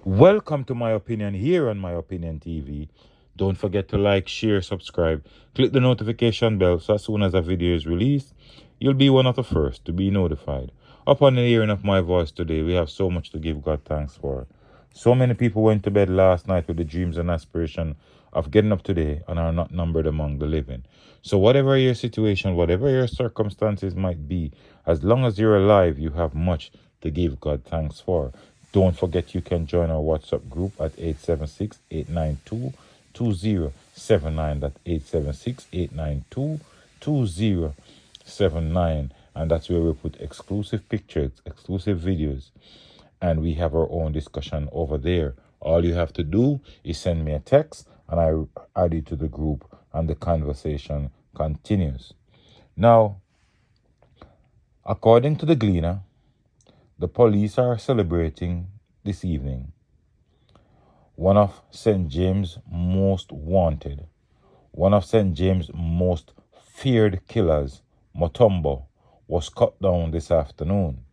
Welcome to My Opinion here on My Opinion TV. Don't forget to like, share, subscribe. Click the notification bell so as soon as a video is released, you'll be one of the first to be notified. Upon the hearing of my voice today, we have so much to give God thanks for. So many people went to bed last night with the dreams and aspiration of getting up today and are not numbered among the living. So whatever your situation, whatever your circumstances might be, as long as you're alive, you have much to give God thanks for. Don't forget you can join our WhatsApp group at 876-892-2079. That's 876-892-2079. And that's where we put exclusive pictures, exclusive videos, and we have our own discussion over there. All you have to do is send me a text and I add you to the group and the conversation continues. Now, according to the Gleaner, the police are celebrating this evening one of St. James' most wanted, one of St. James' most feared killers, Motumbo, was cut down this afternoon.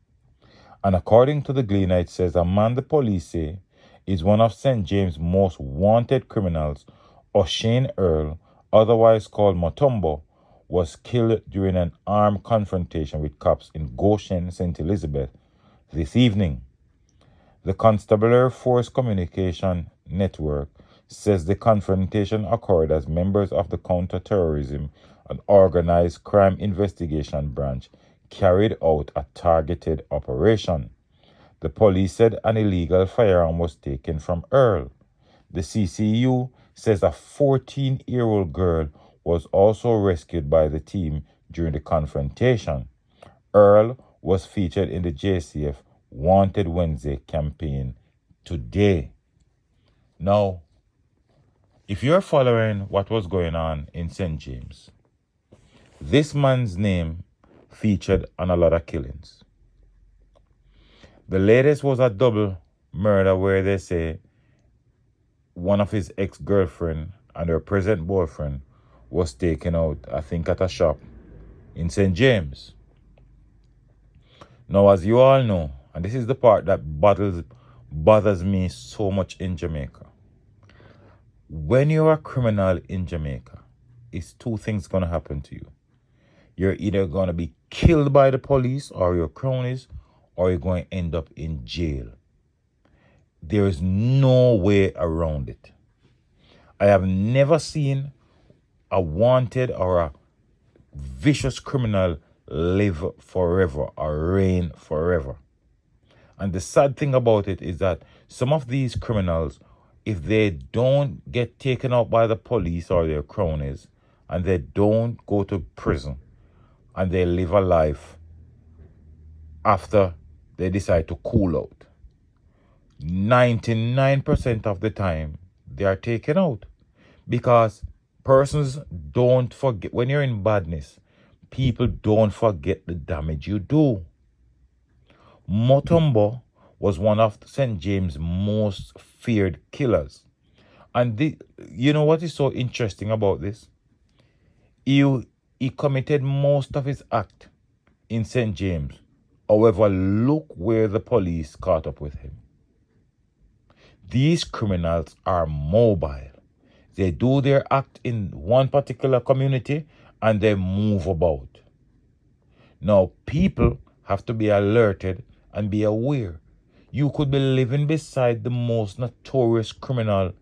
And according to the Gleaner, it says a man the police say is one of St. James' most wanted criminals, O'Shane Earl, otherwise called Motumbo, was killed during an armed confrontation with cops in Goshen, St. Elizabeth, this evening. The Constabulary Force Communication Network says the confrontation occurred as members of the Counter-Terrorism and Organized Crime Investigation Branch carried out a targeted operation. The police said an illegal firearm was taken from Earl. The CCU says a 14-year-old girl was also rescued by the team during the confrontation. Earl was featured in the JCF Wanted Wednesday campaign today. Now, if you're following what was going on in St. James, this man's name featured on a lot of killings. The latest was a double murder where they say one of his ex-girlfriend and her present boyfriend was taken out, I think, at a shop in St. James. Now, as you all know, and this is the part that bothers me so much in Jamaica. When you're a criminal in Jamaica, it's two things going to happen to you. You're either going to be killed by the police or your cronies, or you're going to end up in jail. There is no way around it. I have never seen a wanted or a vicious criminal live forever or reign forever. And the sad thing about it is that some of these criminals, if they don't get taken out by the police or their cronies, and they don't go to prison, and they live a life after they decide to cool out, 99% of the time, they are taken out. Because persons don't forget, when you're in badness, people don't forget the damage you do. Motumbo was one of St. James' most feared killers. And you know what is so interesting about this? He committed most of his act in St. James. However, look where the police caught up with him. These criminals are mobile. They do their act in one particular community and they move about. Now, people have to be alerted and be aware. You could be living beside the most notorious criminal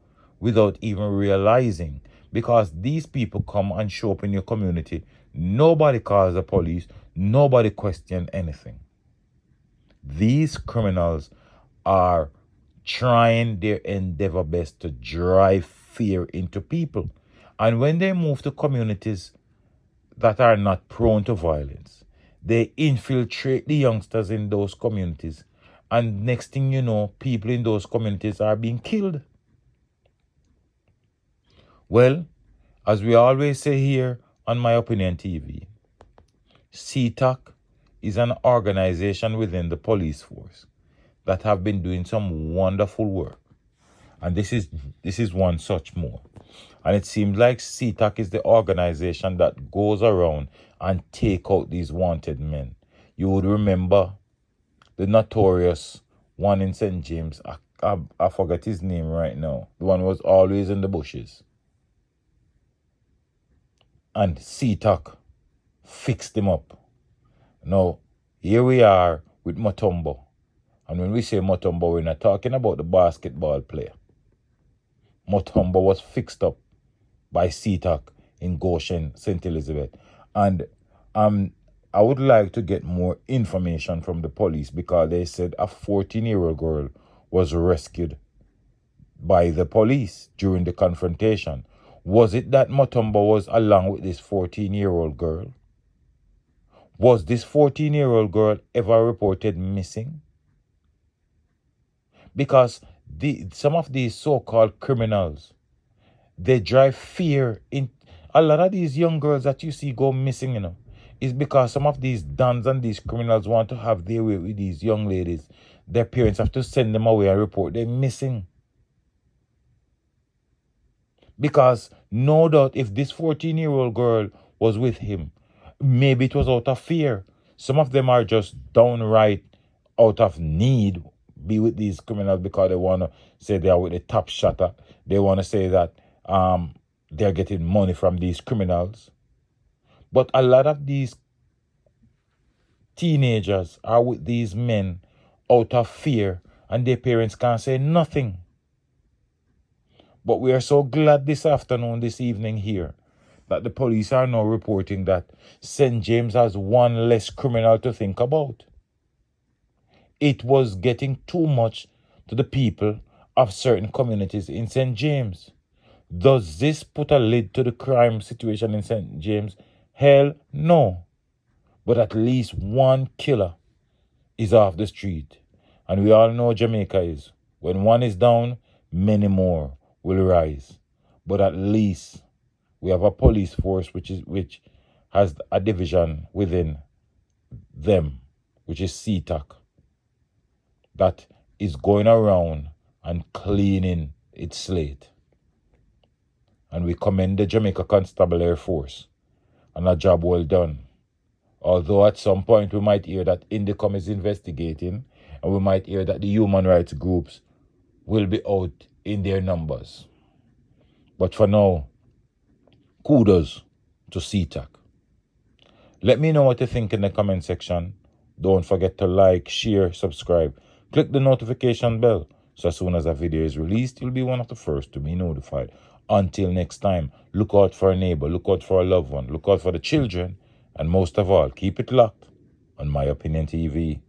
without even realizing, because these people come and show up in your community. Nobody calls the police. Nobody questions anything. These criminals are trying their endeavor best to drive fear into people. And when they move to communities that are not prone to violence, they infiltrate the youngsters in those communities. And next thing you know, people in those communities are being killed. Well, as we always say here on My Opinion TV, CTOC is an organization within the police force that have been doing some wonderful work. And this is one such more. And it seems like CTOC is the organization that goes around and take out these wanted men. You would remember the notorious one in St. James, I forget his name right now. The one who was always in the bushes. And CTOC fixed him up. Now, here we are with Motumbo. And when we say Motumbo, we're not talking about the basketball player. Motumbo was fixed up by CTOC in Goshen, St. Elizabeth. And I would like to get more information from the police because they said a 14-year-old girl was rescued by the police during the confrontation. Was it that Motumbo was along with this 14-year-old girl? Was this 14-year-old girl ever reported missing? Because some of these so-called criminals, they drive fear in a lot of these young girls that you see go missing, is because some of these dons and these criminals want to have their way with these young ladies. Their parents have to send them away and report them missing. Because no doubt if this 14-year-old girl was with him, maybe it was out of fear. Some of them are just downright out of need be with these criminals because they want to say they are with the top shotter. They want to say that they're getting money from these criminals. But a lot of these teenagers are with these men out of fear and their parents can't say nothing. But we are so glad this evening here, that the police are now reporting that St. James has one less criminal to think about. It was getting too much to the people of certain communities in St. James. Does this put a lid to the crime situation in St. James? Hell no. But at least one killer is off the street. And we all know Jamaica is. When one is down, many more will rise. But at least we have a police force which has a division within them, which is CTOC, that is going around and cleaning its slate. And we commend the Jamaica Constabulary Force on a job well done. Although at some point we might hear that Indicom is investigating, and we might hear that the human rights groups will be out in their numbers. But for now, kudos to CTOC. Let me know what you think in the comment section. Don't forget to like, share, subscribe. Click the notification bell so as soon as a video is released, you'll be one of the first to be notified. Until next time, look out for a neighbor, look out for a loved one, look out for the children, and most of all, keep it locked on My Opinion TV.